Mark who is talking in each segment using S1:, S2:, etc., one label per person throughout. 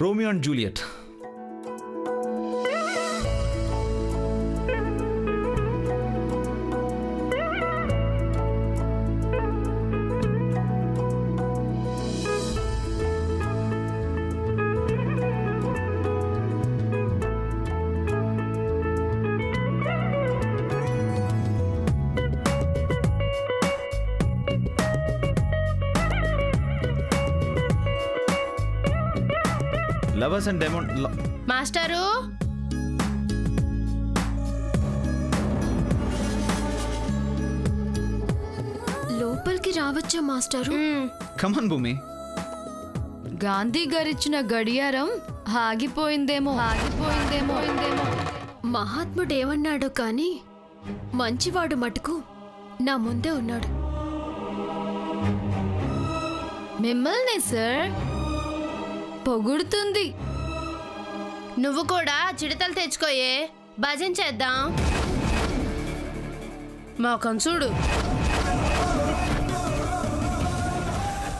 S1: Romeo and Juliet. Lovers and demon.
S2: Master
S3: లోపలికి రావచ్చా master?
S1: కమాన్ భూమి.
S3: గాంధీ గారిచ్చిన గడియారం ఆగిపోయిందేమో. మహాత్ముడు ఏమన్నాడో కానీ మంచివాడు మటుకు నా ముందే ఉన్నాడు.
S2: మిమ్మల్ని సార్ పొగుడుతుంది. నువ్వు కూడా చిడతలు తెచ్చుకోయే, భజన చేద్దాం. మోకం చూడు.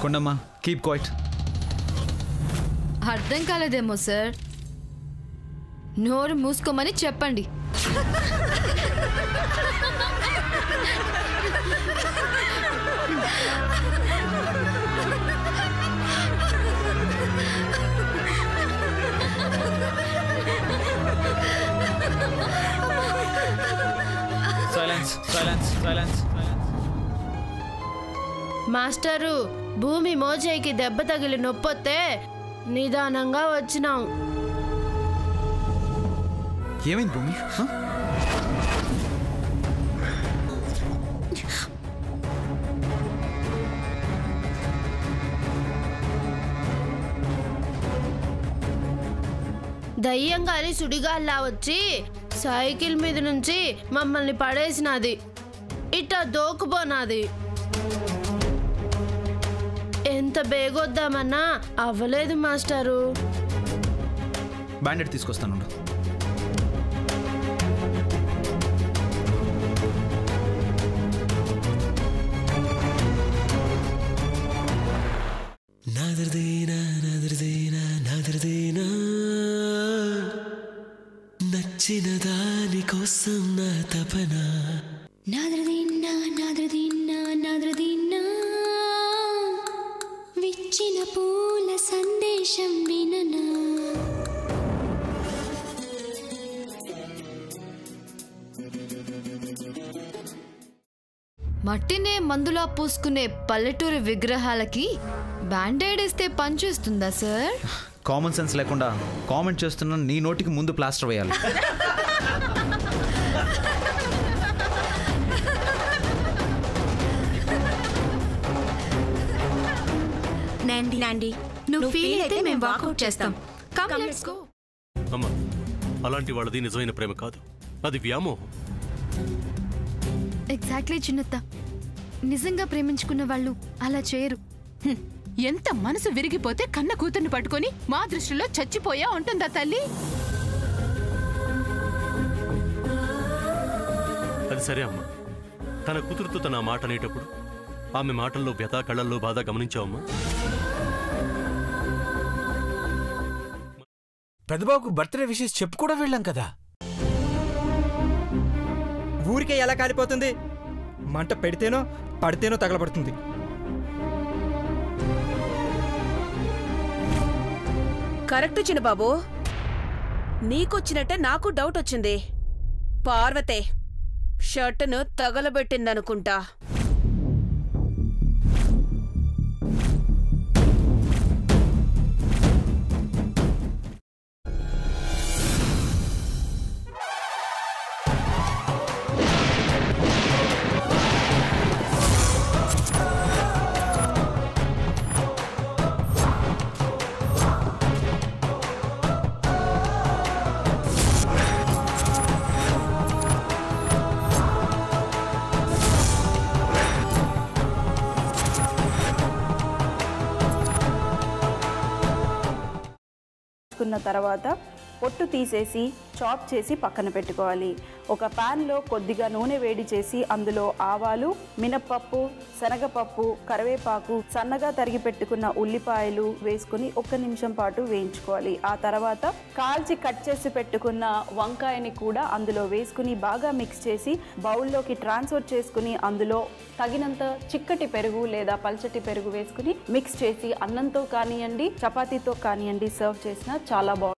S1: Kondamma keep quiet.
S3: అర్థం కాలేదేమో సార్, నోరు మూసుకోమని చెప్పండి.
S2: మాస్టరు, భూమి మోచేయికి దెబ్బ తగిలి నొప్పొస్తే నిదానంగా వచ్చినాం.
S1: ఏమైంది భూమి?
S2: దయ్యంగాని సుడిగాల్లా వచ్చి సైకిల్ మీద నుంచి మమ్మల్ని పడేసినది. ఇట్టా దోకుపోనాది. ఎంత బేగొద్దామన్నా అవ్వలేదు మాస్టరు.
S1: బ్యాండెడ్ తీసుకొస్తాను.
S4: నచ్చిన దాని కోసం నా తపన. విచ్చిన పూల సందేశం విననా.
S3: మట్టినే మందులా పూసుకునే పల్లెటూరి విగ్రహాలకి బ్యాండేడ్ ఇస్తే పనిచేస్తుందా సార్?
S1: కామన్ సెన్స్ లేకుండా కామెంట్ చేస్తున్నా. నీ నోటికి ముందు ప్లాస్టర్ వేయాలి.
S5: నాండి నువ్వు ఫీల్ అయితే మేము వాకౌట్ చేస్తాం. Come let's go.
S6: అమ్మా, అలాంటి వాళ్ళది నిజమైన ప్రేమ కాదు, అది వ్యామోహం.
S3: ఎగ్జాక్ట్లీ చిన్నత్త, నిజంగా ప్రేమించుకున్న వాళ్ళు అలా చేయరు.
S7: ఎంత మనసు విరిగిపోతే కన్న కూతుర్ని పట్టుకొని మా దృష్టిలో చచ్చిపోయా ఉంటుందా తల్లి?
S6: అది సరే అమ్మా, తన కూతురుతో తన మాట అనేటప్పుడు ఆమె మాటల్లో వ్యథ, కళ్ళల్లో బాధ గమనించావమ్మా?
S8: పెద్దబాబుకు బర్త్డే విషెస్ చెప్పు కూడా వెళ్ళాం కదా.
S9: ఊరికే ఎలా కాలిపోతుంది? మంట పెడితేనో పడితేనో తగలబడుతుంది.
S5: కరెక్ట్ చిన్నబాబు, నీకొచ్చినట్టే నాకు డౌట్ వచ్చింది. పార్వతే షర్టును తగలబెట్టిందనుకుంటా.
S10: తర్వాత పొట్టు తీసేసి చాప్ చేసి పక్కన పెట్టుకోవాలి. ఒక ప్యాన్లో కొద్దిగా నూనె వేడి చేసి అందులో ఆవాలు, మినప్పప్పు, శనగపప్పు, కరివేపాకు, సన్నగా తరిగి పెట్టుకున్న ఉల్లిపాయలు వేసుకుని 1 నిమిషం పాటు వేయించుకోవాలి. ఆ తర్వాత కాల్చి కట్ చేసి పెట్టుకున్న వంకాయని కూడా అందులో వేసుకుని బాగా మిక్స్ చేసి బౌల్లోకి ట్రాన్స్ఫర్ చేసుకుని అందులో తగినంత చిక్కటి పెరుగు లేదా పల్చటి పెరుగు వేసుకుని మిక్స్ చేసి అన్నంతో కానివ్వండి, చపాతీతో కానివ్వండి సర్వ్ చేసినా చాలా బాగుంటుంది.